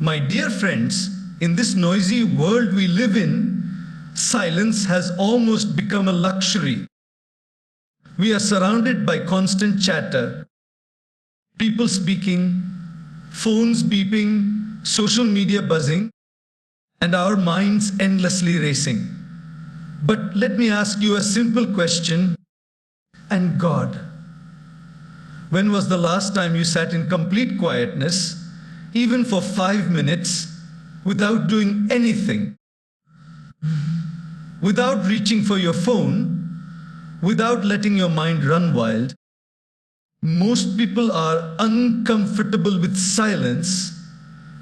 My dear friends, in this noisy world we live in, silence has almost become a luxury. We are surrounded by constant chatter, people speaking, phones beeping, social media buzzing, and our minds endlessly racing. But let me ask you a simple question. And God? When was the last time you sat in complete quietness, even for 5 minutes, without doing anything? Without reaching for your phone, without letting your mind run wild? Most people are uncomfortable with silence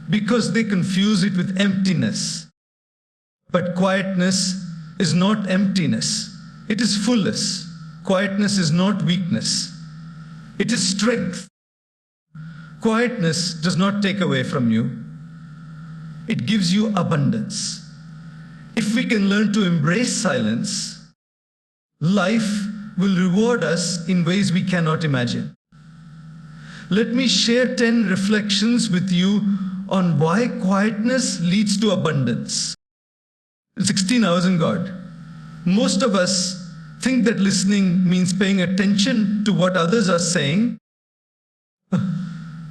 because they confuse it with emptiness. But quietness is not emptiness, it is fullness. Quietness is not weakness, it is strength. Quietness does not take away from you, it gives you abundance. If we can learn to embrace silence, life will reward us in ways we cannot imagine. Let me share 10 reflections with you on why quietness leads to abundance. 16 hours in God. Most of us think that listening means paying attention to what others are saying.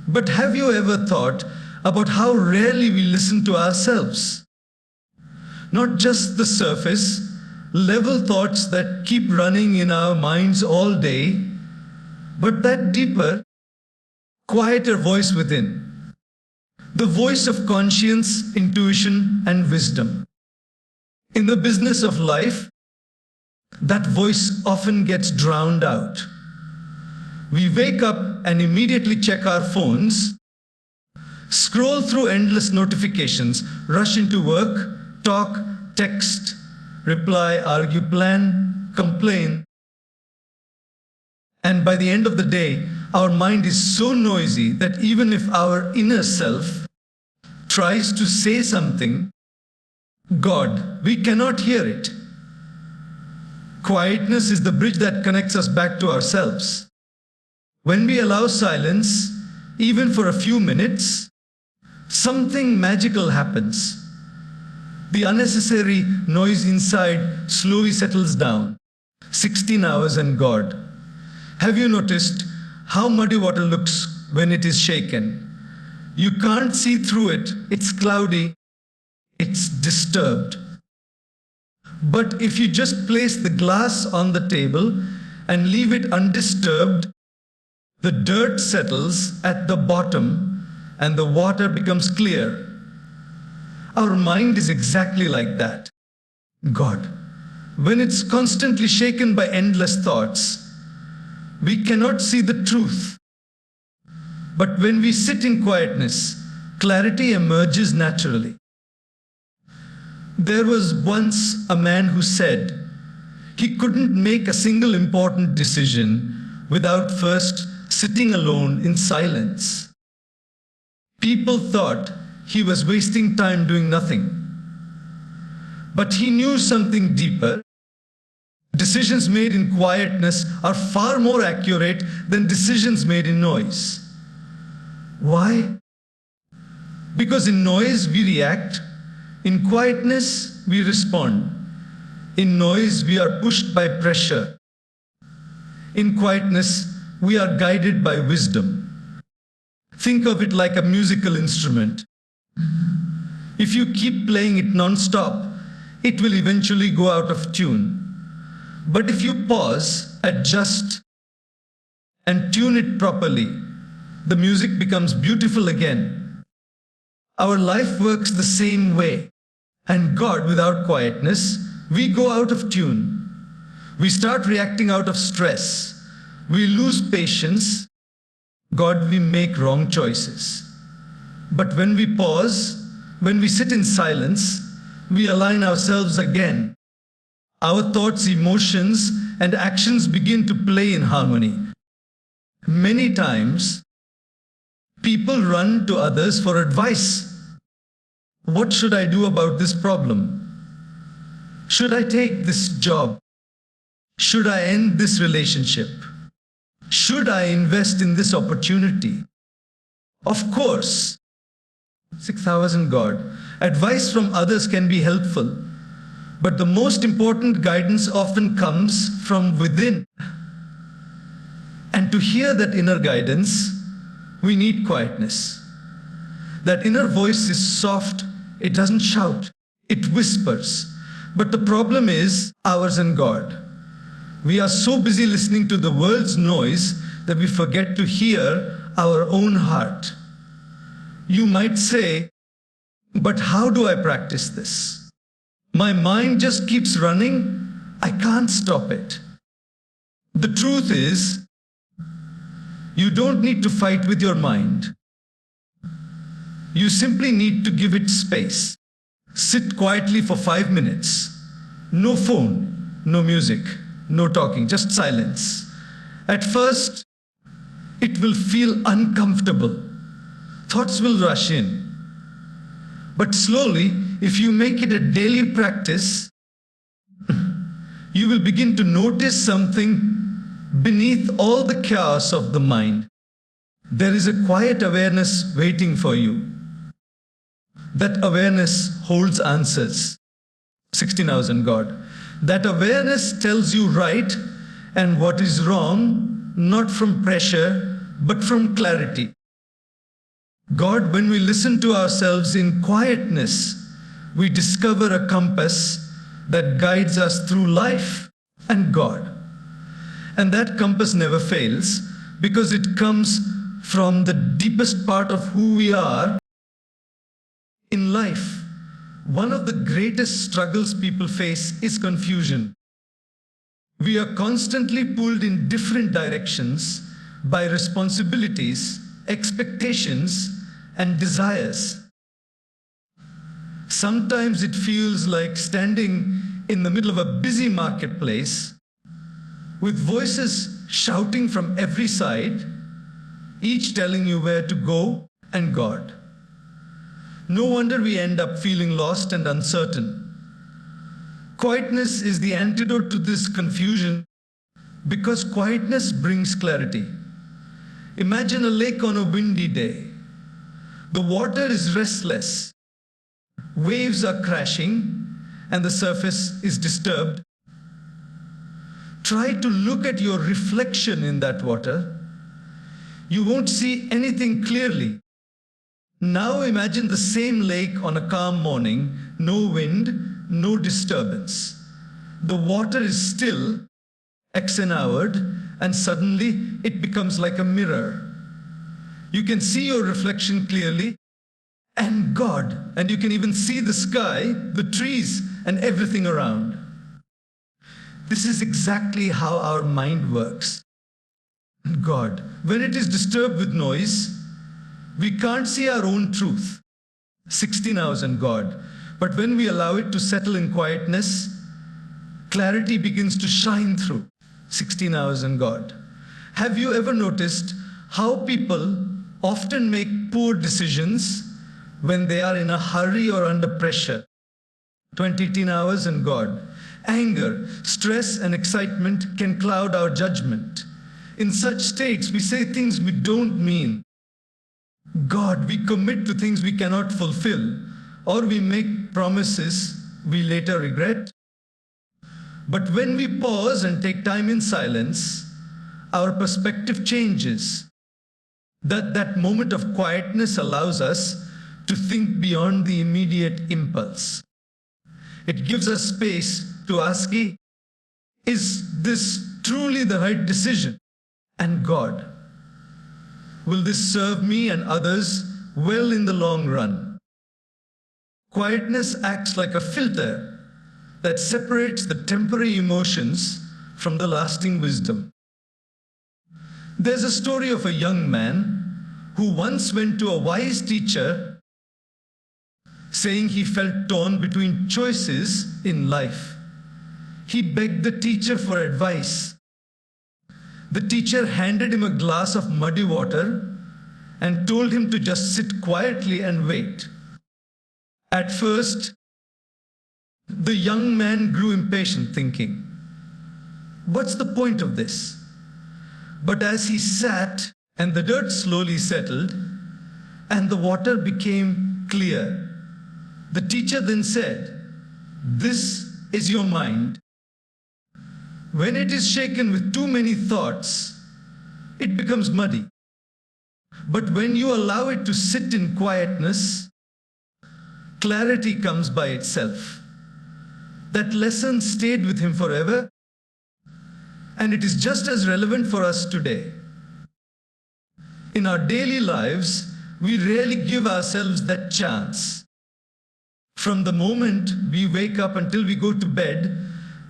But have you ever thought about how rarely we listen to ourselves? Not just the surface, level thoughts that keep running in our minds all day, but that deeper, quieter voice within. The voice of conscience, intuition, and wisdom. In the business of life, that voice often gets drowned out. We wake up and immediately check our phones, scroll through endless notifications, rush into work, talk, text, reply, argue, plan, complain. And by the end of the day, our mind is so noisy that even if our inner self tries to say something, God, we cannot hear it. Quietness is the bridge that connects us back to ourselves. When we allow silence, even for a few minutes, something magical happens. The unnecessary noise inside slowly settles down. 16 hours and God. Have you noticed how muddy water looks when it is shaken? You can't see through it, it's cloudy, it's disturbed. But if you just place the glass on the table and leave it undisturbed, the dirt settles at the bottom and the water becomes clear. Our mind is exactly like that. God, when it's constantly shaken by endless thoughts, we cannot see the truth. But when we sit in quietness, clarity emerges naturally. There was once a man who said he couldn't make a single important decision without first sitting alone in silence. People thought he was wasting time doing nothing. But he knew something deeper. Decisions made in quietness are far more accurate than decisions made in noise. Why? Because in noise we react. In quietness, we respond. In noise, we are pushed by pressure. In quietness, we are guided by wisdom. Think of it like a musical instrument. If you keep playing it non-stop, it will eventually go out of tune. But if you pause, adjust, and tune it properly, the music becomes beautiful again. Our life works the same way. And God, without quietness, we go out of tune. We start reacting out of stress. We lose patience. God, we make wrong choices. But when we pause, when we sit in silence, we align ourselves again. Our thoughts, emotions, and actions begin to play in harmony. Many times, people run to others for advice. What should I do about this problem? Should I take this job? Should I end this relationship? Should I invest in this opportunity? Of course, 6,000 God. Advice from others can be helpful, but the most important guidance often comes from within. And to hear that inner guidance, we need quietness. That inner voice is soft, it doesn't shout, it whispers. But the problem is ours and God. We are so busy listening to the world's noise that we forget to hear our own heart. You might say, but how do I practice this? My mind just keeps running. I can't stop it. The truth is, you don't need to fight with your mind. You simply need to give it space. Sit quietly for 5 minutes. No phone, no music, no talking, just silence. At first, it will feel uncomfortable. Thoughts will rush in. But slowly, if you make it a daily practice, you will begin to notice something beneath all the chaos of the mind. There is a quiet awareness waiting for you. That awareness holds answers. 16,000 God. That awareness tells you right and what is wrong, not from pressure, but from clarity. God, when we listen to ourselves in quietness, we discover a compass that guides us through life and God. And that compass never fails because it comes from the deepest part of who we are. In life, one of the greatest struggles people face is confusion. We are constantly pulled in different directions by responsibilities, expectations, and desires. Sometimes it feels like standing in the middle of a busy marketplace with voices shouting from every side, each telling you where to go and God. No wonder we end up feeling lost and uncertain. Quietness is the antidote to this confusion because quietness brings clarity. Imagine a lake on a windy day. The water is restless. Waves are crashing and the surface is disturbed. Try to look at your reflection in that water. You won't see anything clearly. Now imagine the same lake on a calm morning, no wind, no disturbance. The water is still, X-hour, and suddenly it becomes like a mirror. You can see your reflection clearly, and God, and you can even see the sky, the trees, and everything around. This is exactly how our mind works. God, when it is disturbed with noise, we can't see our own truth. 16,000 God. But when we allow it to settle in quietness, clarity begins to shine through. 16,000 God. Have you ever noticed how people often make poor decisions when they are in a hurry or under pressure? 20 hours and God. Anger, stress, and excitement can cloud our judgment. In such states, we say things we don't mean. God, we commit to things we cannot fulfill, or we make promises we later regret. But when we pause and take time in silence, our perspective changes. That moment of quietness allows us to think beyond the immediate impulse. It gives us space to ask, is this truly the right decision? And God, will this serve me and others well in the long run? Quietness acts like a filter that separates the temporary emotions from the lasting wisdom. There's a story of a young man who once went to a wise teacher saying he felt torn between choices in life. He begged the teacher for advice. The teacher handed him a glass of muddy water and told him to just sit quietly and wait. At first, the young man grew impatient, thinking, "What's the point of this?" But as he sat and the dirt slowly settled and the water became clear. The teacher then said, "This is your mind. When it is shaken with too many thoughts, it becomes muddy. But when you allow it to sit in quietness, clarity comes by itself." That lesson stayed with him forever, and it is just as relevant for us today. In our daily lives, we rarely give ourselves that chance. From the moment we wake up until we go to bed,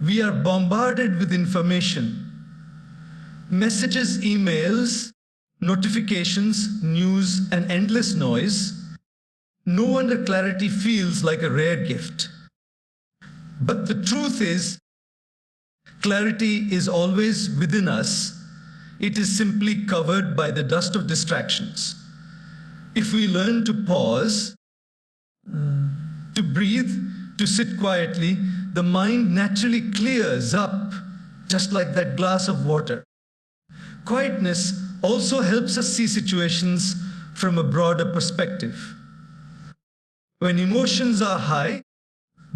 we are bombarded with information. Messages, emails, notifications, news, and endless noise. No wonder clarity feels like a rare gift. But the truth is, clarity is always within us. It is simply covered by the dust of distractions. If we learn to pause, to breathe, to sit quietly, the mind naturally clears up, just like that glass of water. Quietness also helps us see situations from a broader perspective. When emotions are high,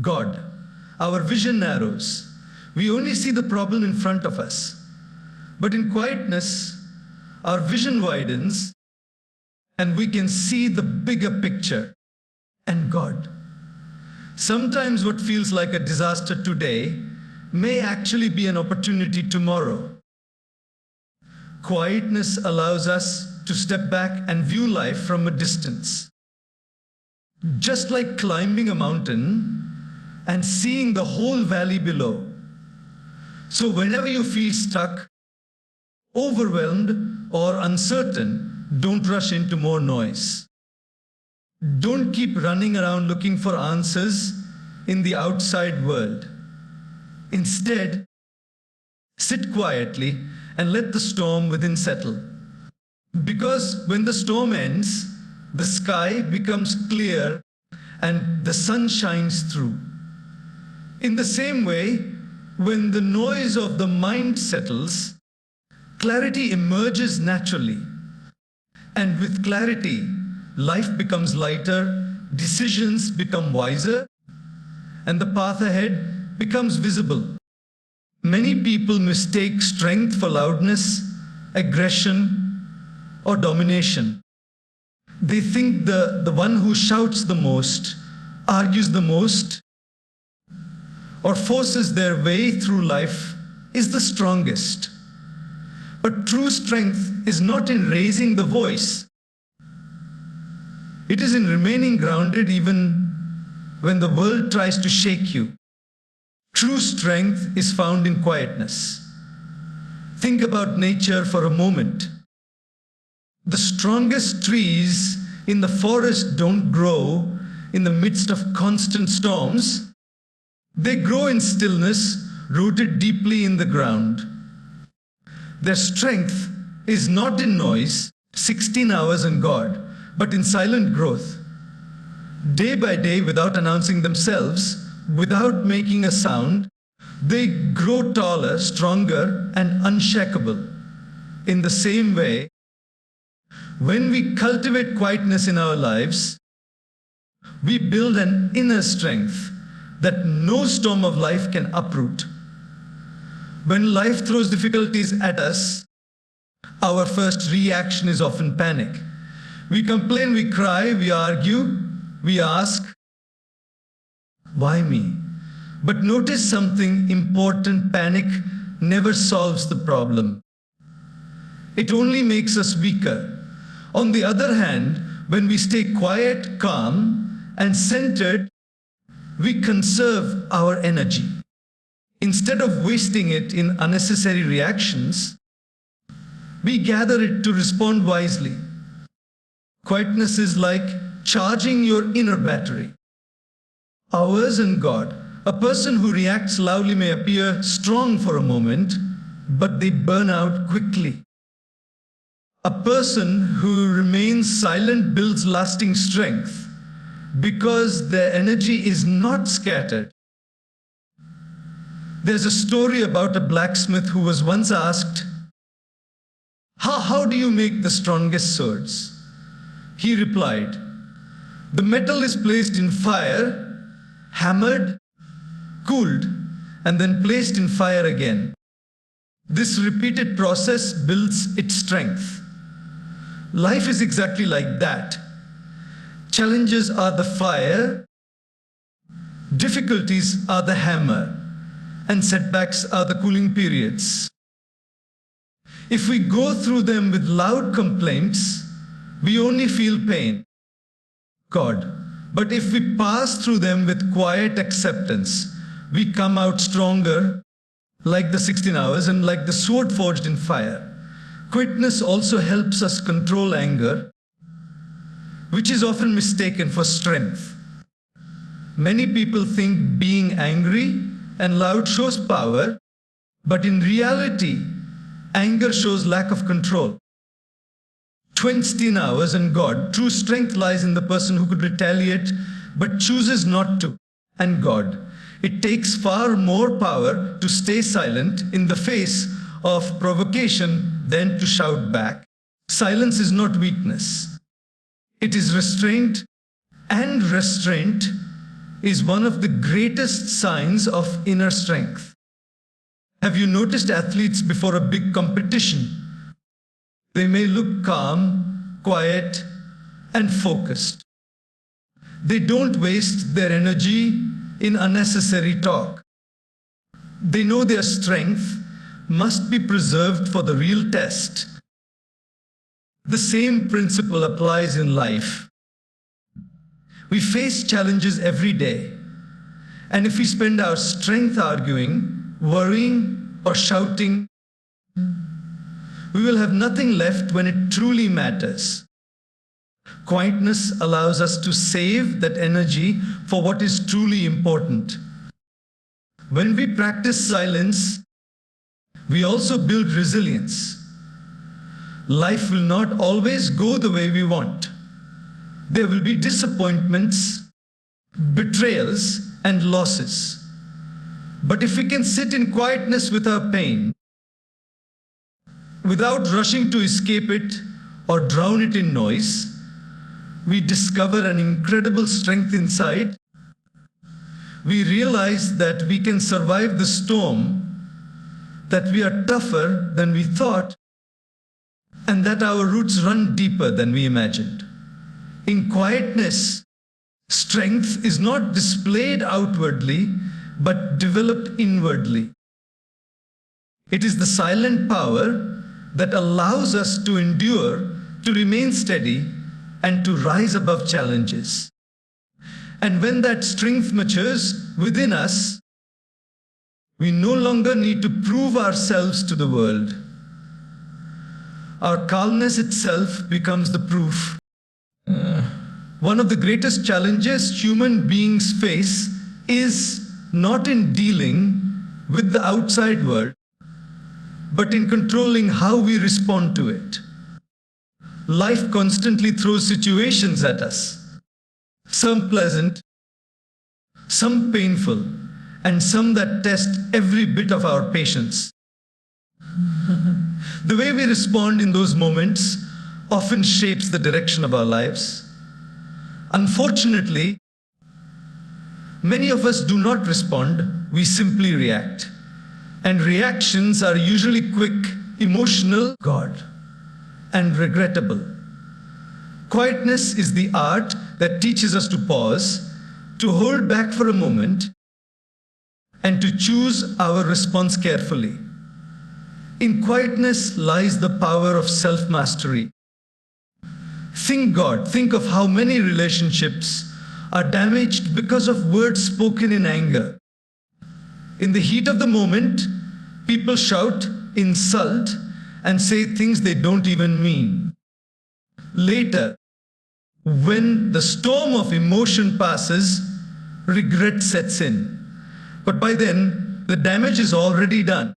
God, our vision narrows. We only see the problem in front of us. But in quietness, our vision widens and we can see the bigger picture and God. Sometimes what feels like a disaster today may actually be an opportunity tomorrow. Quietness allows us to step back and view life from a distance. Just like climbing a mountain and seeing the whole valley below. So whenever you feel stuck, overwhelmed, or uncertain, don't rush into more noise. Don't keep running around looking for answers in the outside world. Instead, sit quietly and let the storm within settle. Because when the storm ends, the sky becomes clear and the sun shines through. In the same way, when the noise of the mind settles, clarity emerges naturally. And with clarity, life becomes lighter, decisions become wiser, and the path ahead becomes visible. Many people mistake strength for loudness, aggression, or domination. They think the one who shouts the most, argues the most, or forces their way through life is the strongest. But true strength is not in raising the voice. It is in remaining grounded even when the world tries to shake you. True strength is found in quietness. Think about nature for a moment. The strongest trees in the forest don't grow in the midst of constant storms. They grow in stillness, rooted deeply in the ground. Their strength is not in noise, 16 hours and God, but in silent growth. Day by day, without announcing themselves, without making a sound, they grow taller, stronger, and unshakable. In the same way, when we cultivate quietness in our lives, we build an inner strength that no storm of life can uproot. When life throws difficulties at us, our first reaction is often panic. We complain, we cry, we argue, we ask, why me? But notice something important: panic never solves the problem. It only makes us weaker. On the other hand, when we stay quiet, calm, and centered, we conserve our energy. Instead of wasting it in unnecessary reactions, we gather it to respond wisely. Quietness is like charging your inner battery. Ours and God. A person who reacts loudly may appear strong for a moment, but they burn out quickly. A person who remains silent builds lasting strength because their energy is not scattered. There's a story about a blacksmith who was once asked, how do you make the strongest swords? He replied, The metal is placed in fire, hammered, cooled, and then placed in fire again. This repeated process builds its strength. Life is exactly like that. Challenges are the fire, difficulties are the hammer, and setbacks are the cooling periods. If we go through them with loud complaints, we only feel pain. God. But if we pass through them with quiet acceptance, we come out stronger, like the 16 hours and like the sword forged in fire. Quietness also helps us control anger, which is often mistaken for strength. Many people think being angry and loud shows power, but in reality, anger shows lack of control. 20 hours and God, true strength lies in the person who could retaliate but chooses not to, and God. It takes far more power to stay silent in the face of provocation than to shout back. Silence is not weakness. It is restraint, and restraint is one of the greatest signs of inner strength. Have you noticed athletes before a big competition? They may look calm, quiet, and focused. They don't waste their energy in unnecessary talk. They know their strength must be preserved for the real test. The same principle applies in life. We face challenges every day, and if we spend our strength arguing, worrying, or shouting, we will have nothing left when it truly matters. Quietness allows us to save that energy for what is truly important. When we practice silence, we also build resilience. Life will not always go the way we want. There will be disappointments, betrayals, and losses. But if we can sit in quietness with our pain, without rushing to escape it or drown it in noise, we discover an incredible strength inside. We realize that we can survive the storm, that we are tougher than we thought, and that our roots run deeper than we imagined. In quietness, strength is not displayed outwardly, but developed inwardly. It is the silent power that allows us to endure, to remain steady, and to rise above challenges. And when that strength matures within us, we no longer need to prove ourselves to the world. Our calmness itself becomes the proof. One of the greatest challenges human beings face is not in dealing with the outside world, but in controlling how we respond to it. Life constantly throws situations at us, some pleasant, some painful, and some that test every bit of our patience. The way we respond in those moments often shapes the direction of our lives. Unfortunately, many of us do not respond, we simply react. And reactions are usually quick, emotional, and regrettable. Quietness is the art that teaches us to pause, to hold back for a moment, and to choose our response carefully. In quietness lies the power of self-mastery. Think of how many relationships are damaged because of words spoken in anger. In the heat of the moment, people shout, insult, and say things they don't even mean. Later, when the storm of emotion passes, regret sets in. But by then, the damage is already done.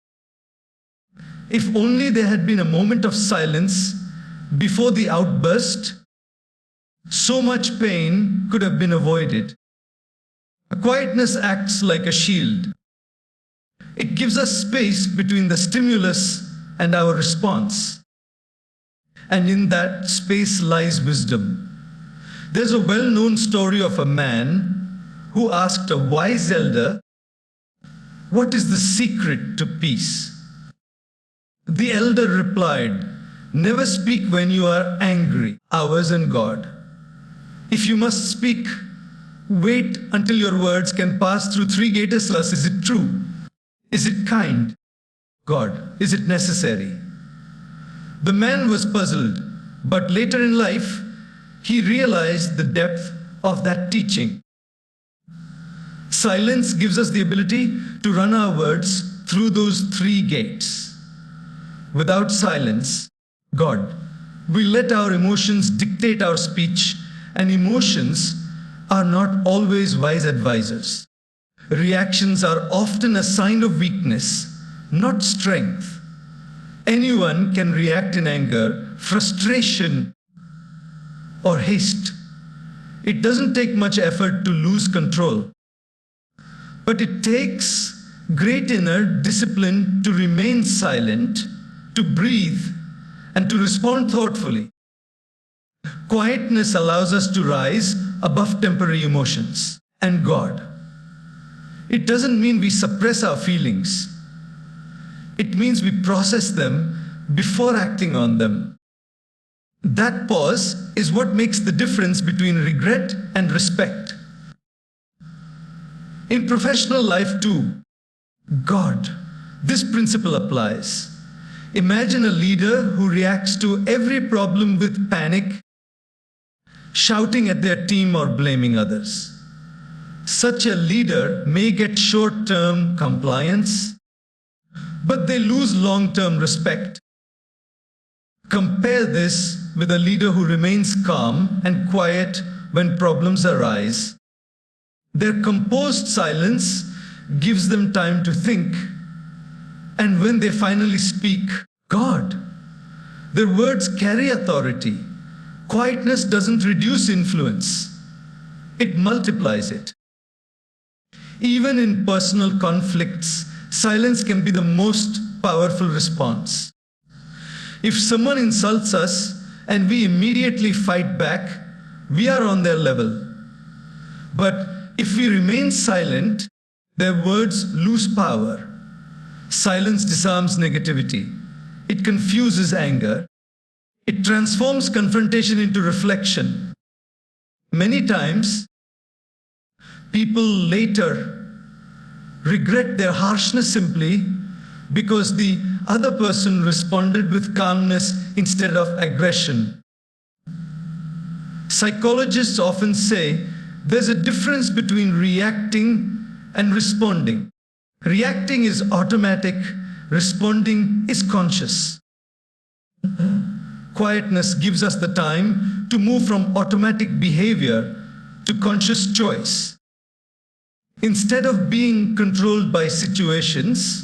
If only there had been a moment of silence before the outburst, so much pain could have been avoided. Quietness acts like a shield. It gives us space between the stimulus and our response. And in that space lies wisdom. There's a well-known story of a man who asked a wise elder, "What is the secret to peace?" The elder replied, "Never speak when you are angry, ours and God. If you must speak, wait until your words can pass through three gates. Is it true? Is it kind? God, is it necessary?" The man was puzzled, but later in life, he realized the depth of that teaching. Silence gives us the ability to run our words through those three gates. Without silence, God, we let our emotions dictate our speech, and emotions are not always wise advisors. Reactions are often a sign of weakness, not strength. Anyone can react in anger, frustration, or haste. It doesn't take much effort to lose control. But it takes great inner discipline to remain silent, to breathe, and to respond thoughtfully. Quietness allows us to rise above temporary emotions. And God, it doesn't mean we suppress our feelings. It means we process them before acting on them. That pause is what makes the difference between regret and respect. In professional life too, God, this principle applies. Imagine a leader who reacts to every problem with panic, shouting at their team or blaming others. Such a leader may get short-term compliance, but they lose long-term respect. Compare this with a leader who remains calm and quiet when problems arise. Their composed silence gives them time to think, and when they finally speak, God, their words carry authority. Quietness doesn't reduce influence, it multiplies it. Even in personal conflicts, silence can be the most powerful response. If someone insults us and we immediately fight back, we are on their level. But if we remain silent, their words lose power. Silence disarms negativity. It confuses anger. It transforms confrontation into reflection. Many times, people later regret their harshness simply because the other person responded with calmness instead of aggression. Psychologists often say there's a difference between reacting and responding. Reacting is automatic, responding is conscious. Quietness gives us the time to move from automatic behavior to conscious choice. Instead of being controlled by situations,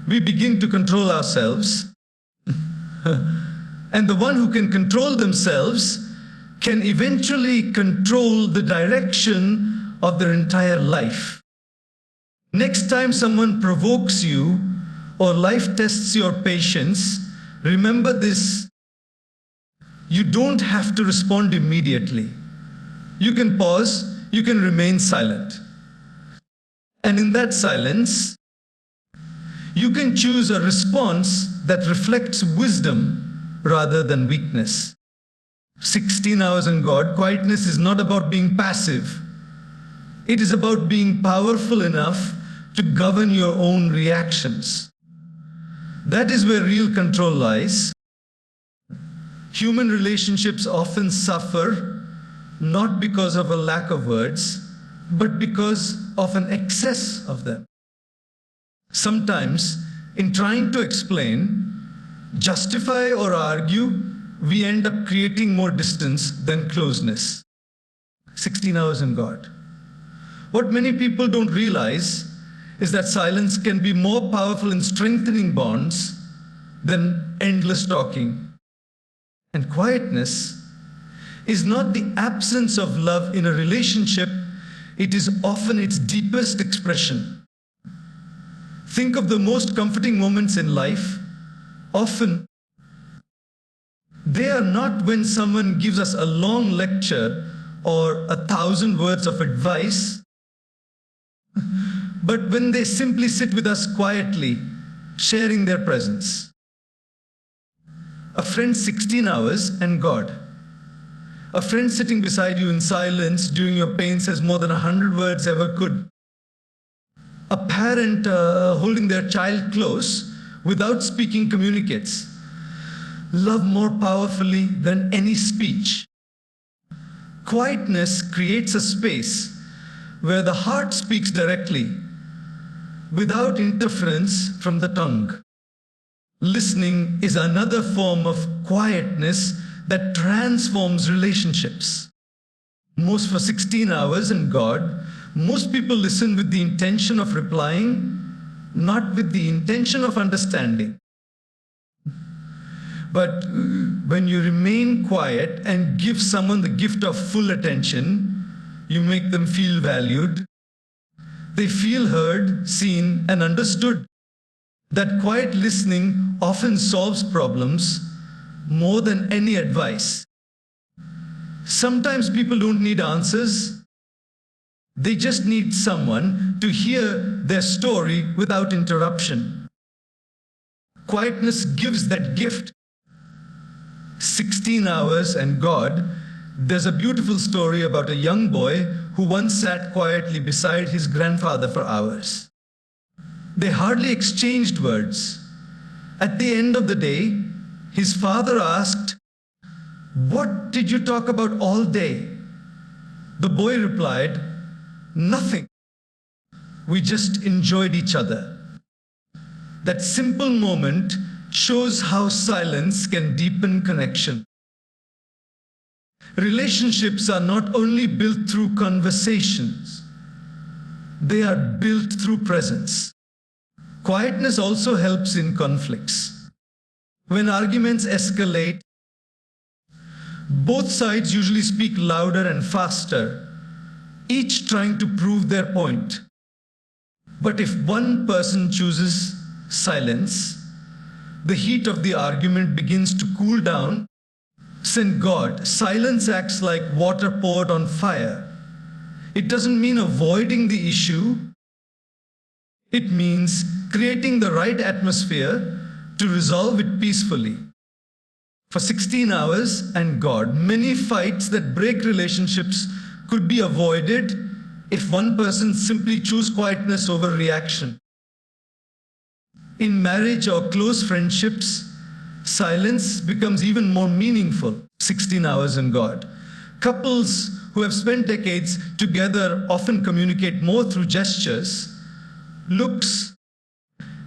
we begin to control ourselves. And the one who can control themselves can eventually control the direction of their entire life. Next time someone provokes you or life tests your patience, remember this: you don't have to respond immediately. You can pause, you can remain silent. And in that silence, you can choose a response that reflects wisdom rather than weakness. 16 hours in God, quietness is not about being passive. It is about being powerful enough to govern your own reactions. That is where real control lies. Human relationships often suffer not because of a lack of words, but because of an excess of them. Sometimes, in trying to explain, justify or argue, we end up creating more distance than closeness. 16 hours in God. What many people don't realize is that silence can be more powerful in strengthening bonds than endless talking. And quietness is not the absence of love in a relationship, it is often its deepest expression. Think of the most comforting moments in life. Often, they are not when someone gives us a long lecture or 1,000 words of advice, but when they simply sit with us quietly, sharing their presence. A friend 16 hours and God. A friend sitting beside you in silence during your pain says more than 100 words ever could. A parent holding their child close without speaking communicates love more powerfully than any speech. Quietness creates a space where the heart speaks directly, without interference from the tongue. Listening is another form of quietness that transforms relationships. Most for 16 hours in God, most people listen with the intention of replying, not with the intention of understanding. But when you remain quiet and give someone the gift of full attention, you make them feel valued. They feel heard, seen, and understood. That quiet listening often solves problems more than any advice. Sometimes people don't need answers. They just need someone to hear their story without interruption. Quietness gives that gift. 16 hours and God. There's a beautiful story about a young boy who once sat quietly beside his grandfather for hours. They hardly exchanged words. At the end of the day, his father asked, "What did you talk about all day?" The boy replied, "Nothing. We just enjoyed each other." That simple moment shows how silence can deepen connection. Relationships are not only built through conversations, they are built through presence. Quietness also helps in conflicts. When arguments escalate, both sides usually speak louder and faster, each trying to prove their point. But if one person chooses silence, the heat of the argument begins to cool down. In God, silence acts like water poured on fire. It doesn't mean avoiding the issue. It means creating the right atmosphere to resolve it peacefully. For 16 hours and God, many fights that break relationships could be avoided if one person simply chose quietness over reaction. In marriage or close friendships, silence becomes even more meaningful. 16 hours in God. Couples who have spent decades together often communicate more through gestures, looks,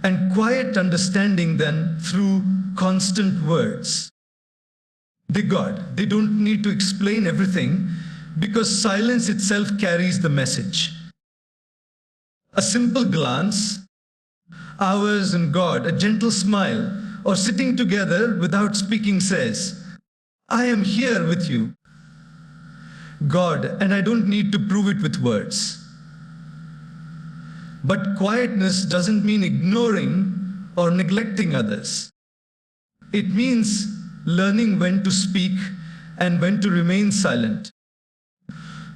and quiet understanding than through constant words. They don't need to explain everything because silence itself carries the message. A simple glance, hours in God, a gentle smile, or sitting together without speaking says, "I am here with you, God, and I don't need to prove it with words." But quietness doesn't mean ignoring or neglecting others. It means learning when to speak and when to remain silent.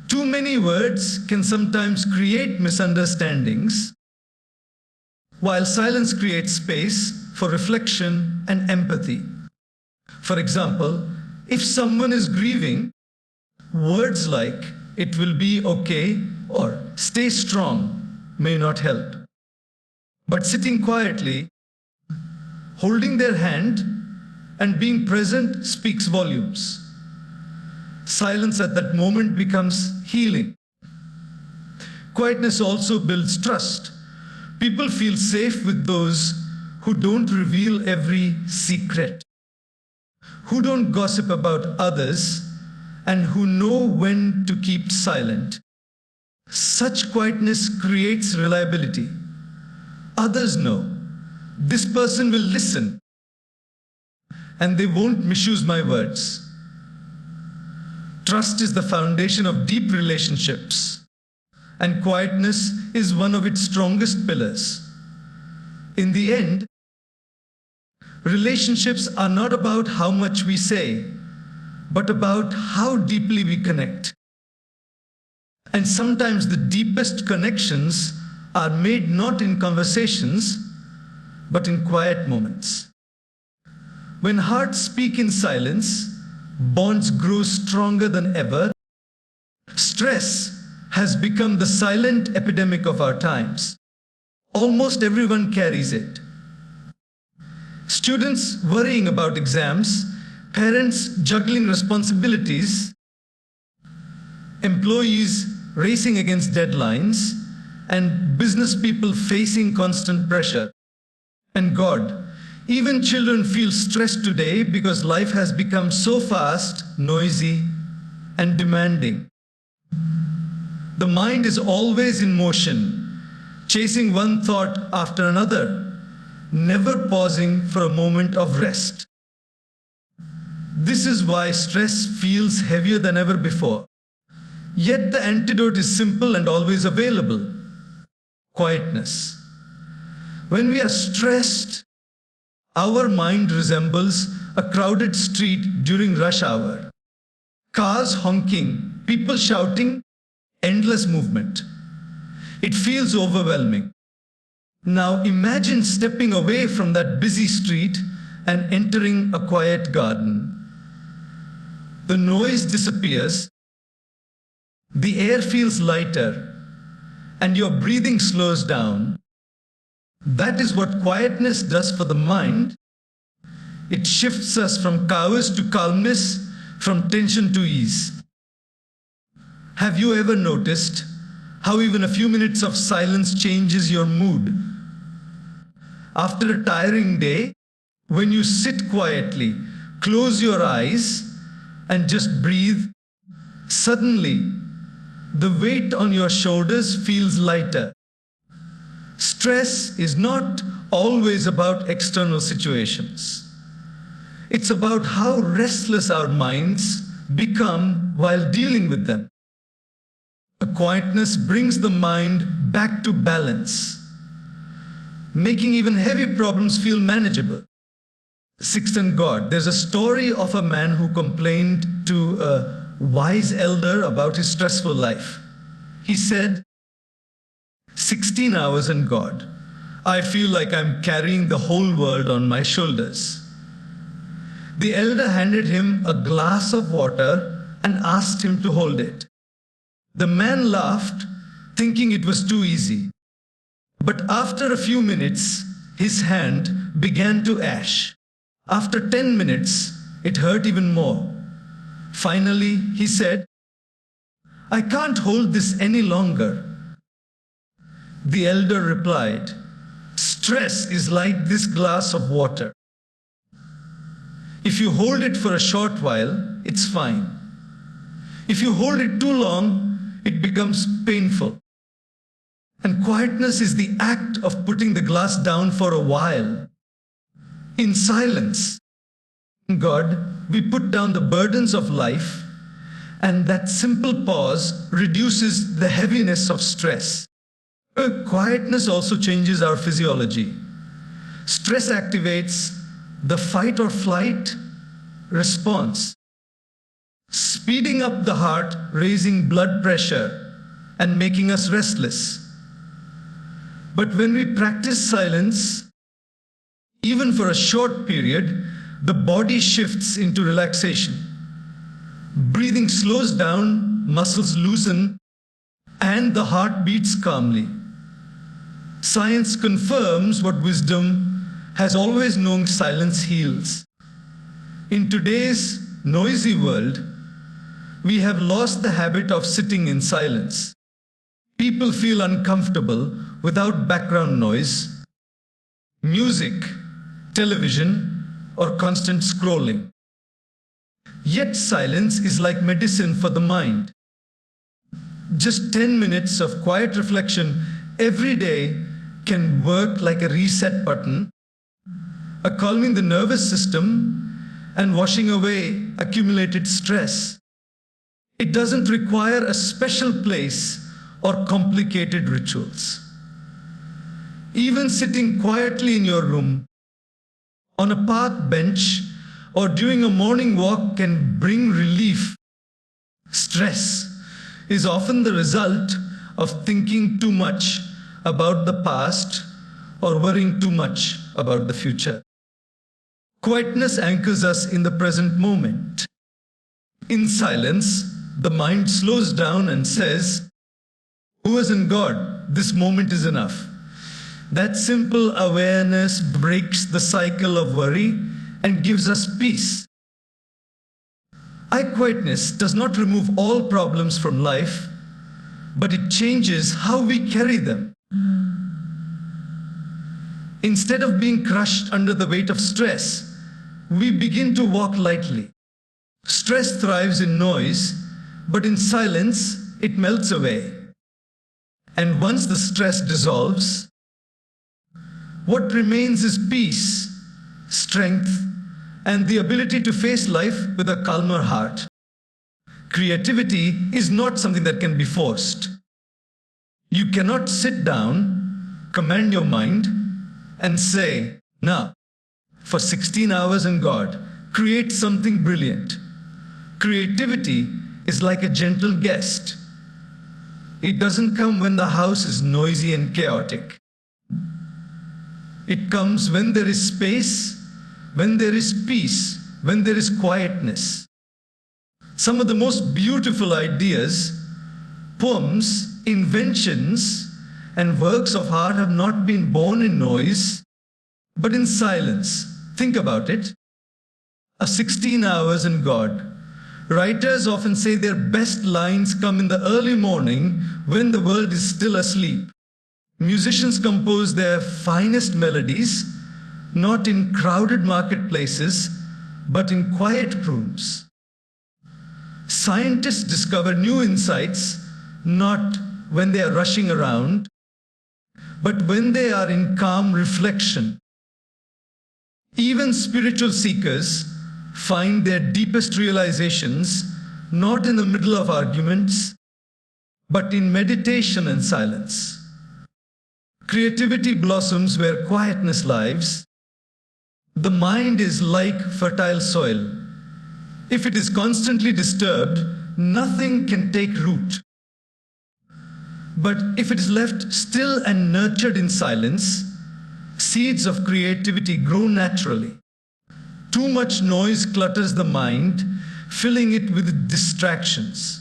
Too many words can sometimes create misunderstandings, while silence creates space for reflection and empathy. For example, if someone is grieving, words like "it will be okay" or "stay strong" may not help. But sitting quietly, holding their hand, and being present speaks volumes. Silence at that moment becomes healing. Quietness also builds trust. People feel safe with those who don't reveal every secret, who don't gossip about others, and who know when to keep silent. Such quietness creates reliability. Others know this person will listen and they won't misuse my words. Trust is the foundation of deep relationships, and quietness is one of its strongest pillars. In the end, relationships are not about how much we say, but about how deeply we connect. And sometimes the deepest connections are made not in conversations, but in quiet moments. When hearts speak in silence, bonds grow stronger than ever. Stress has become the silent epidemic of our times. Almost everyone carries it. Students worrying about exams, parents juggling responsibilities, employees racing against deadlines, and business people facing constant pressure. And God, even children feel stressed today because life has become so fast, noisy, and demanding. The mind is always in motion, chasing one thought after another, never pausing for a moment of rest. This is why stress feels heavier than ever before. Yet the antidote is simple and always available: quietness. When we are stressed, our mind resembles a crowded street during rush hour. Cars honking, people shouting, endless movement. It feels overwhelming. Now imagine stepping away from that busy street and entering a quiet garden. The noise disappears, the air feels lighter, and your breathing slows down. That is what quietness does for the mind. It shifts us from chaos to calmness, from tension to ease. Have you ever noticed how even a few minutes of silence changes your mood? After a tiring day, when you sit quietly, close your eyes, and just breathe, suddenly the weight on your shoulders feels lighter. Stress is not always about external situations. It's about how restless our minds become while dealing with them. A quietness brings the mind back to balance, making even heavy problems feel manageable. Sixth and God, there's a story of a man who complained to a wise elder about his stressful life. He said, 16 hours in God, I feel like I'm carrying the whole world on my shoulders. The elder handed him a glass of water and asked him to hold it. The man laughed, thinking it was too easy. But after a few minutes, his hand began to ache. After 10 minutes, it hurt even more. Finally, he said, I can't hold this any longer. The elder replied, stress is like this glass of water. If you hold it for a short while, it's fine. If you hold it too long, it becomes painful. And quietness is the act of putting the glass down for a while. In silence, in God, we put down the burdens of life, and that simple pause reduces the heaviness of stress. Quietness also changes our physiology. Stress activates the fight or flight response, speeding up the heart, raising blood pressure, and making us restless. But when we practice silence, even for a short period, the body shifts into relaxation. Breathing slows down, muscles loosen, and the heart beats calmly. Science confirms what wisdom has always known: silence heals. In today's noisy world, we have lost the habit of sitting in silence. People feel uncomfortable without background noise, music, television, or constant scrolling. Yet silence is like medicine for the mind. Just 10 minutes of quiet reflection every day can work like a reset button, calming the nervous system and washing away accumulated stress. It doesn't require a special place or complicated rituals. Even sitting quietly in your room, on a park bench, or during a morning walk can bring relief. Stress is often the result of thinking too much about the past or worrying too much about the future. Quietness anchors us in the present moment. In silence, the mind slows down and says, "Who is in God? This moment is enough." That simple awareness breaks the cycle of worry and gives us peace. Quietness does not remove all problems from life, but it changes how we carry them. Instead of being crushed under the weight of stress, we begin to walk lightly. Stress thrives in noise, but in silence, it melts away. And once the stress dissolves, what remains is peace, strength, and the ability to face life with a calmer heart. Creativity is not something that can be forced. You cannot sit down, command your mind, and say, "Now, for 16 hours in God, create something brilliant." Creativity is like a gentle guest. It doesn't come when the house is noisy and chaotic. It comes when there is space, when there is peace, when there is quietness. Some of the most beautiful ideas, poems, inventions, and works of art have not been born in noise, but in silence. Think about it. 16 hours in God. Writers often say their best lines come in the early morning when the world is still asleep. Musicians compose their finest melodies not in crowded marketplaces, but in quiet rooms. Scientists discover new insights not when they are rushing around, but when they are in calm reflection. Even spiritual seekers find their deepest realizations not in the middle of arguments, but in meditation and silence. Creativity blossoms where quietness lives. The mind is like fertile soil. If it is constantly disturbed, nothing can take root. But if it is left still and nurtured in silence, seeds of creativity grow naturally. Too much noise clutters the mind, filling it with distractions.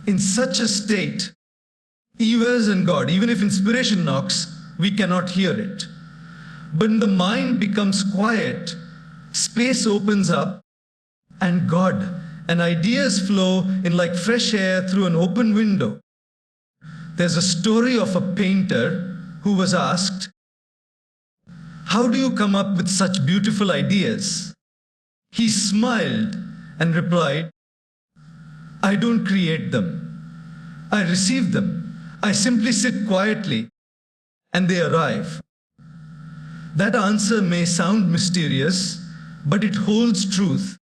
In such a state, Evers and God, even if inspiration knocks, we cannot hear it. But when the mind becomes quiet, space opens up, and God and ideas flow in like fresh air through an open window. There's a story of a painter who was asked, "How do you come up with such beautiful ideas?" He smiled and replied, "I don't create them. I receive them. I simply sit quietly, and they arrive." That answer may sound mysterious, but it holds truth.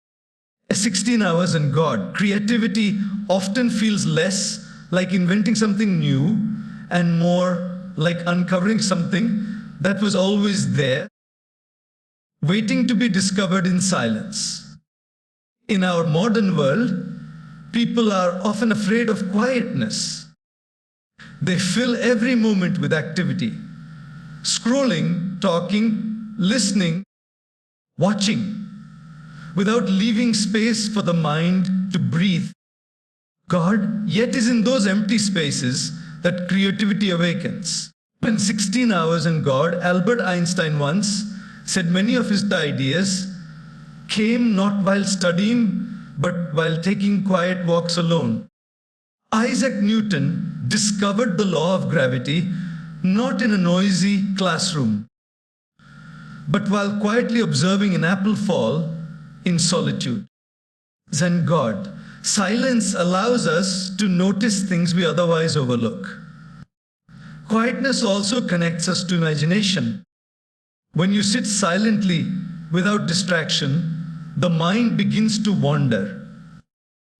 16 hours in God, creativity often feels less like inventing something new and more like uncovering something that was always there, waiting to be discovered in silence. In our modern world, people are often afraid of quietness. They fill every moment with activity, scrolling, talking, listening, watching, without leaving space for the mind to breathe. God yet is in those empty spaces that creativity awakens. In 16 hours in God, Albert Einstein once said many of his ideas came not while studying, but while taking quiet walks alone. Isaac Newton discovered the law of gravity not in a noisy classroom, but while quietly observing an apple fall in solitude. Zen God, silence allows us to notice things we otherwise overlook. Quietness also connects us to imagination. When you sit silently without distraction, the mind begins to wander,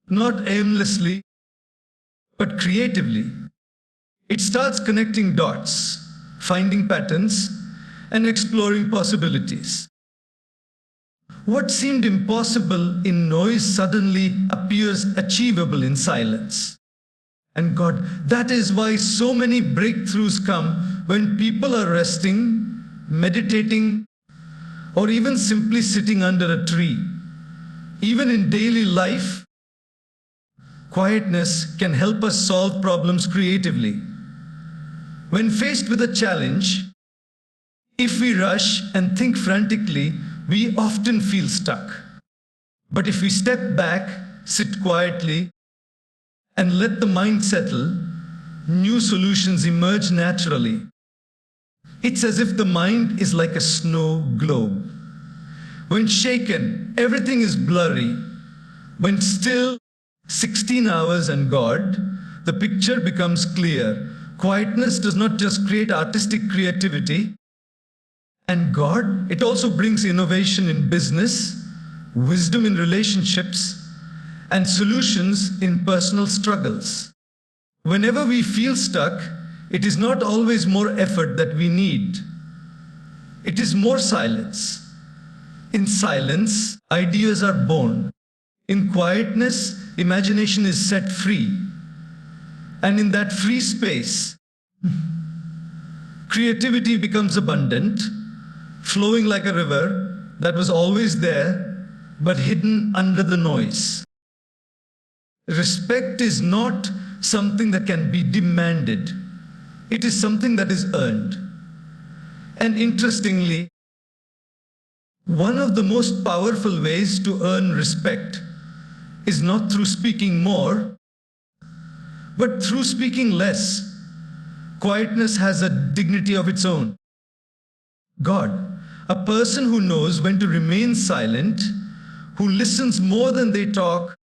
not aimlessly, but creatively. It starts connecting dots, finding patterns, and exploring possibilities. What seemed impossible in noise suddenly appears achievable in silence. And God, that is why so many breakthroughs come when people are resting, meditating, or even simply sitting under a tree. Even in daily life, quietness can help us solve problems creatively. When faced with a challenge, if we rush and think frantically, we often feel stuck. But if we step back, sit quietly, and let the mind settle, new solutions emerge naturally. It's as if the mind is like a snow globe. When shaken, everything is blurry. When still, 16 hours and God, the picture becomes clear. Quietness does not just create artistic creativity and God, it also brings innovation in business, wisdom in relationships, and solutions in personal struggles. Whenever we feel stuck, it is not always more effort that we need. It is more silence. In silence, ideas are born. In quietness, imagination is set free. And in that free space, creativity becomes abundant, flowing like a river that was always there, but hidden under the noise. Respect is not something that can be demanded. It is something that is earned. And interestingly, one of the most powerful ways to earn respect is not through speaking more, but through speaking less. Quietness has a dignity of its own. God, a person who knows when to remain silent, who listens more than they talk,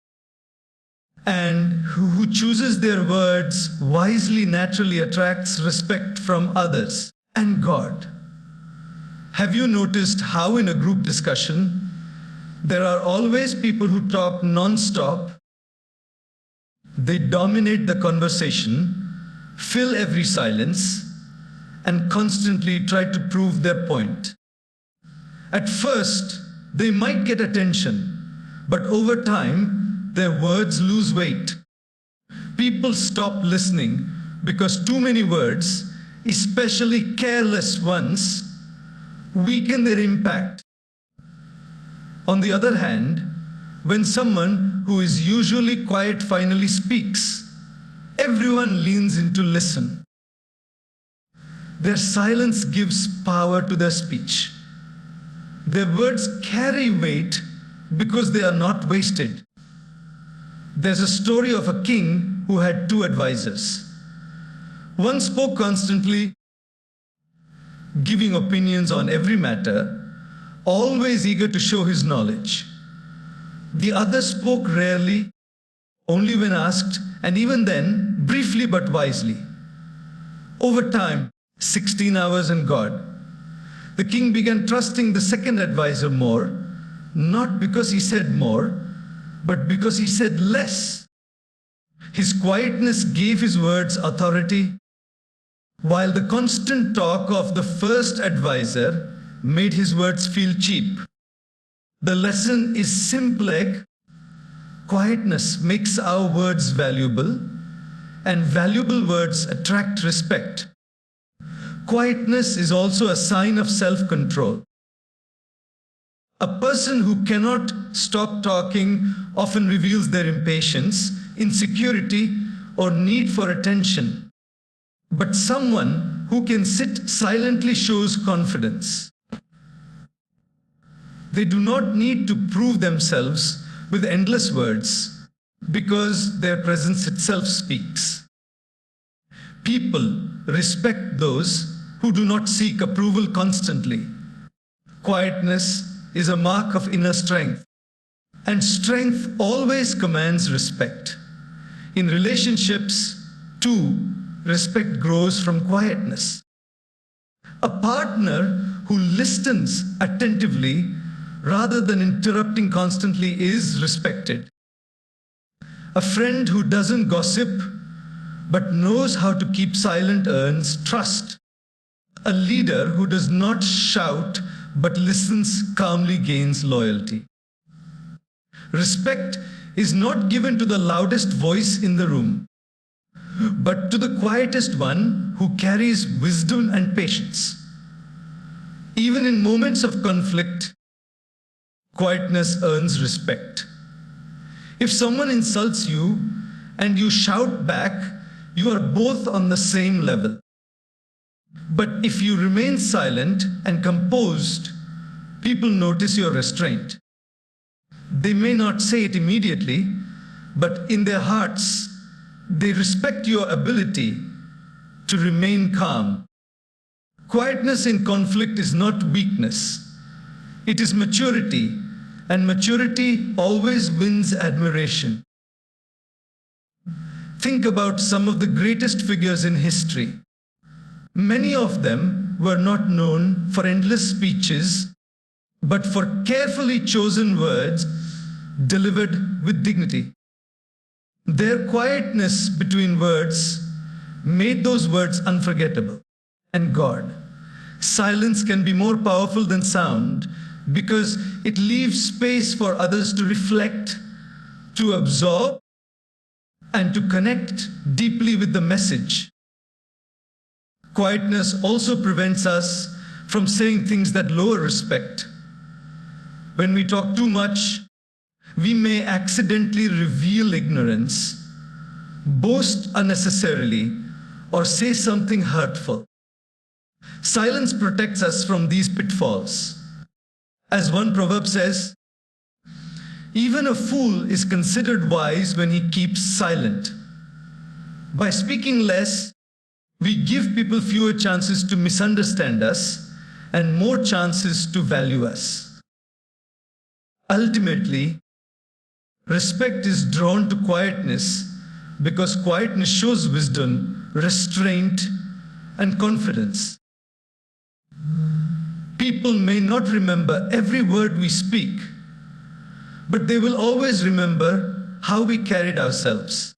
and who chooses their words wisely naturally attracts respect from others. And God, have you noticed how in a group discussion, there are always people who talk non-stop? They dominate the conversation, fill every silence, and constantly try to prove their point. At first, they might get attention, but over time, their words lose weight. People stop listening because too many words, especially careless ones, weaken their impact. On the other hand, when someone who is usually quiet finally speaks, everyone leans in to listen. Their silence gives power to their speech. Their words carry weight because they are not wasted. There's a story of a king who had two advisors. One spoke constantly, giving opinions on every matter, always eager to show his knowledge. The other spoke rarely, only when asked, and even then, briefly but wisely. Over time, 16 hours and God, the king began trusting the second advisor more, not because he said more, but because he said less. His quietness gave his words authority, while the constant talk of the first advisor made his words feel cheap. The lesson is simple. Quietness makes our words valuable, and valuable words attract respect. Quietness is also a sign of self-control. A person who cannot stop talking often reveals their impatience, insecurity, or need for attention. But someone who can sit silently shows confidence. They do not need to prove themselves with endless words because their presence itself speaks. People respect those who do not seek approval constantly. Quietness is a mark of inner strength, and strength always commands respect. In relationships, too, respect grows from quietness. A partner who listens attentively rather than interrupting constantly is respected. A friend who doesn't gossip but knows how to keep silent earns trust. A leader who does not shout but listens calmly gains loyalty. Respect is not given to the loudest voice in the room, but to the quietest one who carries wisdom and patience. Even in moments of conflict, quietness earns respect. If someone insults you and you shout back, you are both on the same level. But if you remain silent and composed, people notice your restraint. They may not say it immediately, but in their hearts, they respect your ability to remain calm. Quietness in conflict is not weakness. It is maturity, and maturity always wins admiration. Think about some of the greatest figures in history. Many of them were not known for endless speeches, but for carefully chosen words delivered with dignity. Their quietness between words made those words unforgettable. And God, silence can be more powerful than sound because it leaves space for others to reflect, to absorb, and to connect deeply with the message. Quietness also prevents us from saying things that lower respect. When we talk too much, we may accidentally reveal ignorance, boast unnecessarily, or say something hurtful. Silence protects us from these pitfalls. As one proverb says, even a fool is considered wise when he keeps silent. By speaking less, we give people fewer chances to misunderstand us and more chances to value us. Ultimately, respect is drawn to quietness because quietness shows wisdom, restraint, and confidence. People may not remember every word we speak, but they will always remember how we carried ourselves.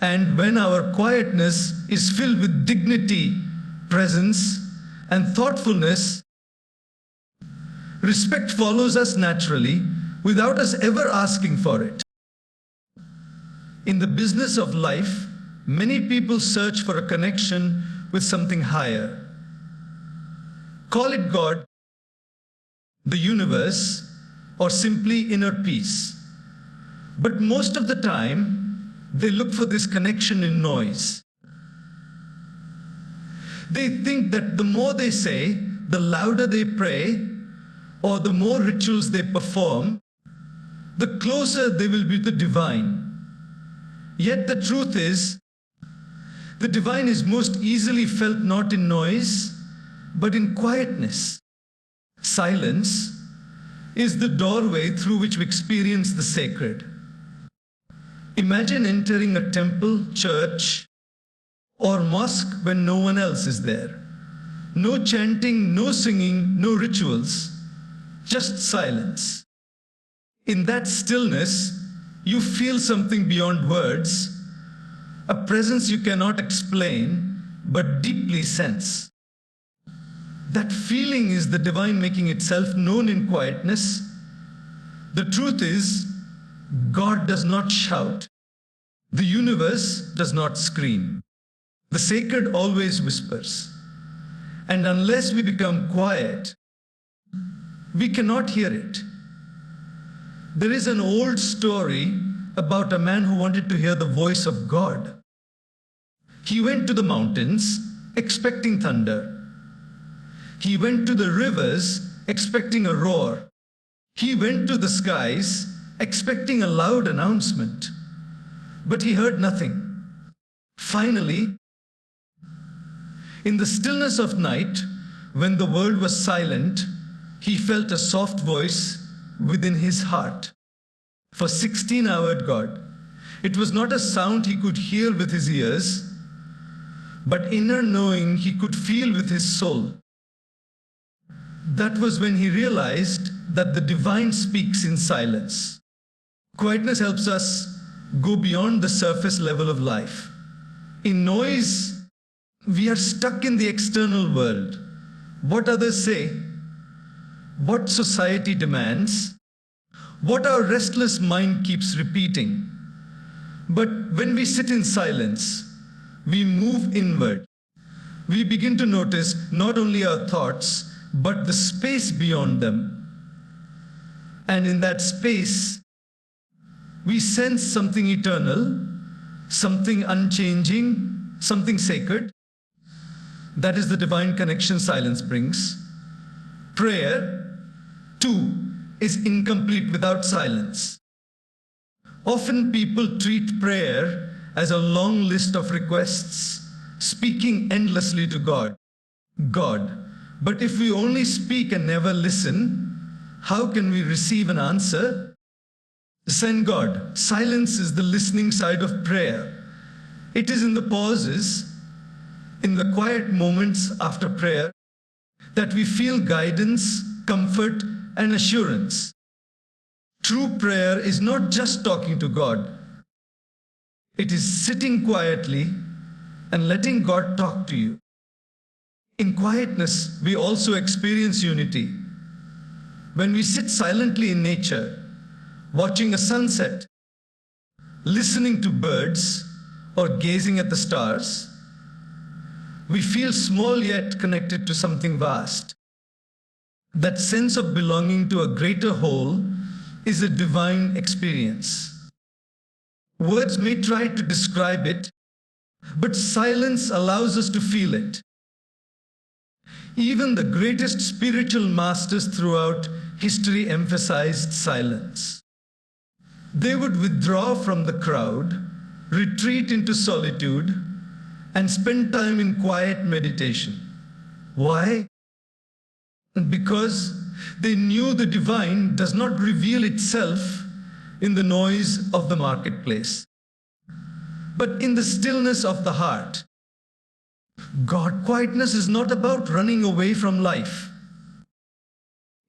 And when our quietness is filled with dignity, presence, and thoughtfulness, respect follows us naturally without us ever asking for it. In the business of life, many people search for a connection with something higher. Call it God, the universe, or simply inner peace. But most of the time, they look for this connection in noise. They think that the more they say, the louder they pray, or the more rituals they perform, the closer they will be to the divine. Yet the truth is, the divine is most easily felt not in noise, but in quietness. Silence is the doorway through which we experience the sacred. Imagine entering a temple, church, or mosque when no one else is there. No chanting, no singing, no rituals, just silence. In that stillness, you feel something beyond words, a presence you cannot explain, but deeply sense. That feeling is the divine making itself known in quietness. The truth is, God does not shout. The universe does not scream. The sacred always whispers. And unless we become quiet, we cannot hear it. There is an old story about a man who wanted to hear the voice of God. He went to the mountains expecting thunder. He went to the rivers expecting a roar. He went to the skies expecting a loud announcement. But he heard nothing. Finally, in the stillness of night, when the world was silent, he felt a soft voice within his heart. For 16-hour God. It was not a sound he could hear with his ears, but inner knowing he could feel with his soul. That was when he realized that the divine speaks in silence. Quietness helps us go beyond the surface level of life. In noise, we are stuck in the external world. What others say, what society demands, what our restless mind keeps repeating. But when we sit in silence, we move inward. We begin to notice not only our thoughts, but the space beyond them. And in that space, we sense something eternal, something unchanging, something sacred. That is the divine connection silence brings. Prayer, too, is incomplete without silence. Often people treat prayer as a long list of requests, speaking endlessly to God. But if we only speak and never listen, how can we receive an answer? Send God. Silence is the listening side of prayer. It is in the pauses, in the quiet moments after prayer, that we feel guidance, comfort, and assurance. True prayer is not just talking to God. It is sitting quietly and letting God talk to you. In quietness, we also experience unity. When we sit silently in nature, watching a sunset, listening to birds, or gazing at the stars, we feel small yet connected to something vast. That sense of belonging to a greater whole is a divine experience. Words may try to describe it, but silence allows us to feel it. Even the greatest spiritual masters throughout history emphasized silence. They would withdraw from the crowd, retreat into solitude, and spend time in quiet meditation. Why? Because they knew the divine does not reveal itself in the noise of the marketplace, but in the stillness of the heart. Quietness is not about running away from life.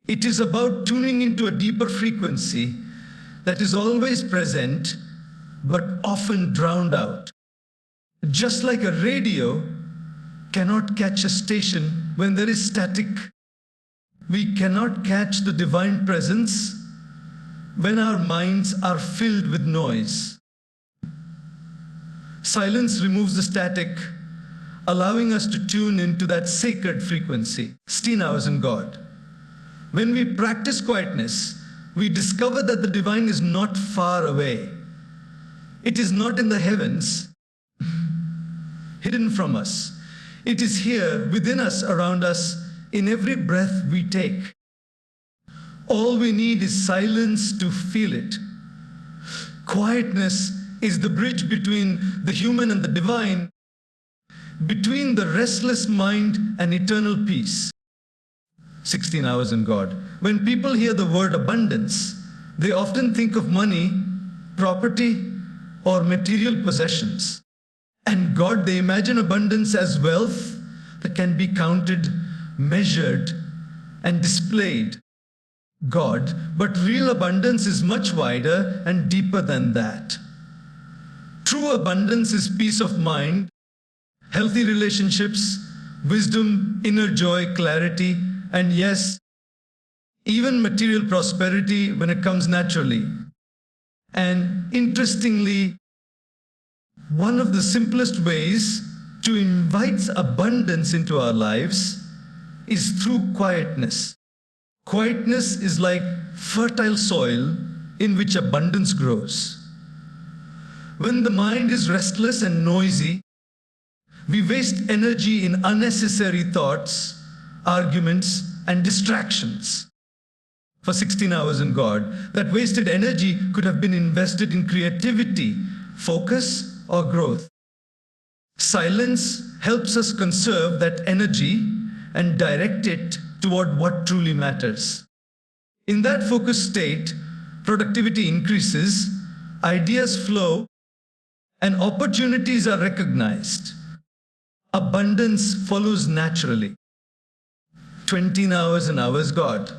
It is about tuning into a deeper frequency that is always present, but often drowned out. Just like a radio cannot catch a station when there is static, we cannot catch the divine presence when our minds are filled with noise. Silence removes the static, allowing us to tune into that sacred frequency, 16 hours in God. When we practice quietness, we discover that the divine is not far away. It is not in the heavens, hidden from us. It is here, within us, around us, in every breath we take. All we need is silence to feel it. Quietness is the bridge between the human and the divine, between the restless mind and eternal peace. 16 hours in God. When people hear the word abundance, they often think of money, property, or material possessions. And God, they imagine abundance as wealth that can be counted, measured, and displayed. God, but real abundance is much wider and deeper than that. True abundance is peace of mind, healthy relationships, wisdom, inner joy, clarity, and yes, even material prosperity when it comes naturally. And interestingly, one of the simplest ways to invite abundance into our lives is through quietness. Quietness is like fertile soil in which abundance grows. When the mind is restless and noisy, we waste energy in unnecessary thoughts, arguments, and distractions. For 16 hours in God, that wasted energy could have been invested in creativity, focus, or growth. Silence helps us conserve that energy and direct it toward what truly matters. In that focused state, productivity increases, ideas flow, and opportunities are recognized. Abundance follows naturally. 20 hours and hours God.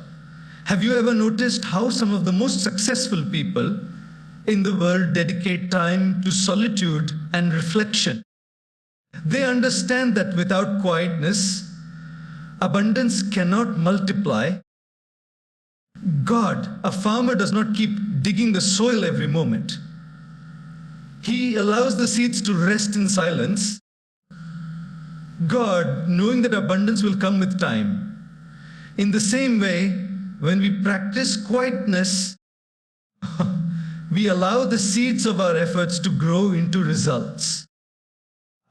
Have you ever noticed how some of the most successful people in the world dedicate time to solitude and reflection? They understand that without quietness, abundance cannot multiply. God, a farmer does not keep digging the soil every moment. He allows the seeds to rest in silence. God, knowing that abundance will come with time. In the same way, when we practice quietness, we allow the seeds of our efforts to grow into results.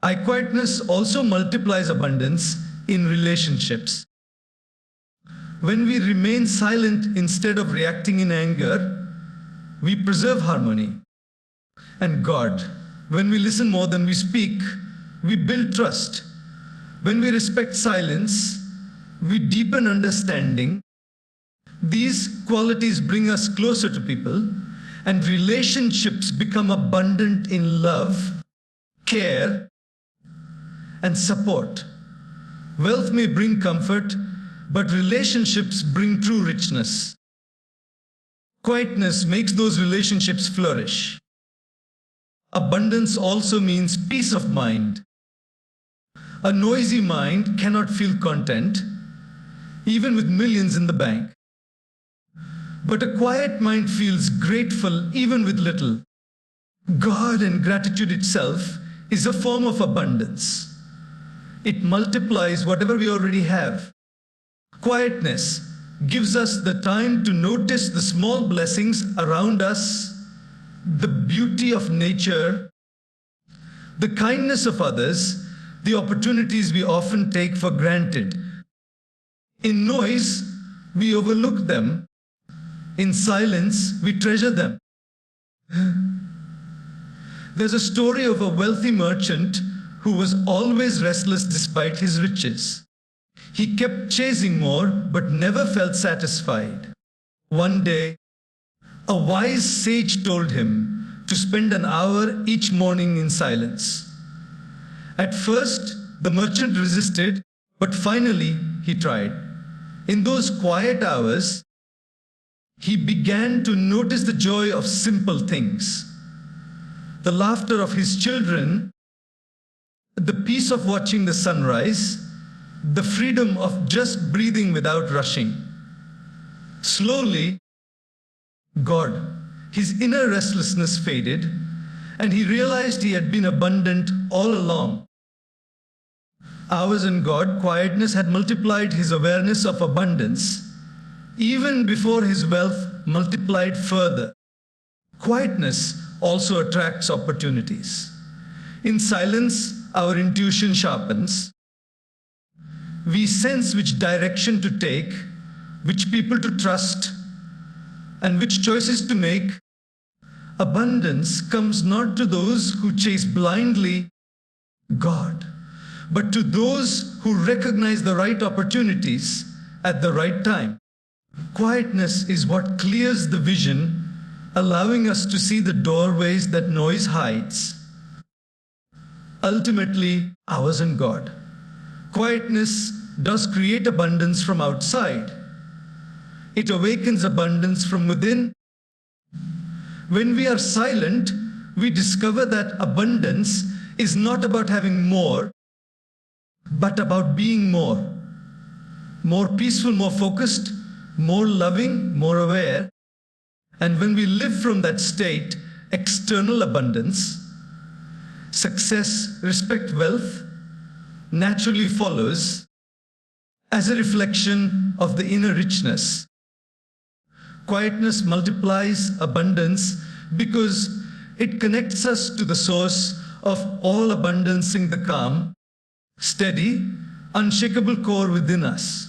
Quietness also multiplies abundance in relationships. When we remain silent instead of reacting in anger, we preserve harmony. And God, when we listen more than we speak, we build trust. When we respect silence, we deepen understanding. These qualities bring us closer to people, and relationships become abundant in love, care, and support. Wealth may bring comfort, but relationships bring true richness. Quietness makes those relationships flourish. Abundance also means peace of mind. A noisy mind cannot feel content, even with millions in the bank. But a quiet mind feels grateful even with little. God and gratitude itself is a form of abundance. It multiplies whatever we already have. Quietness gives us the time to notice the small blessings around us, the beauty of nature, the kindness of others, the opportunities we often take for granted. In noise, we overlook them. In silence, we treasure them. There's a story of a wealthy merchant who was always restless despite his riches. He kept chasing more, but never felt satisfied. One day, a wise sage told him to spend an hour each morning in silence. At first, the merchant resisted, but finally he tried. In those quiet hours, he began to notice the joy of simple things. The laughter of his children, the peace of watching the sunrise, the freedom of just breathing without rushing. Slowly, his inner restlessness faded, and he realized he had been abundant all along. Hours in God, quietness had multiplied his awareness of abundance, even before his wealth multiplied further. Quietness also attracts opportunities. In silence, our intuition sharpens. We sense which direction to take, which people to trust, and which choices to make. Abundance comes not to those who chase blindly God, but to those who recognize the right opportunities at the right time. Quietness is what clears the vision, allowing us to see the doorways that noise hides. Ultimately, ours in God. Quietness does create abundance from outside. It awakens abundance from within. When we are silent, we discover that abundance is not about having more, but about being more. More peaceful, more focused, more loving, more aware. And when we live from that state, external abundance, success, respect, wealth, naturally follows as a reflection of the inner richness. Quietness multiplies abundance because it connects us to the source of all abundancing the calm, steady, unshakable core within us.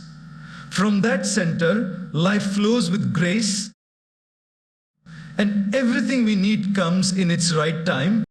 From that center, life flows with grace, and everything we need comes in its right time.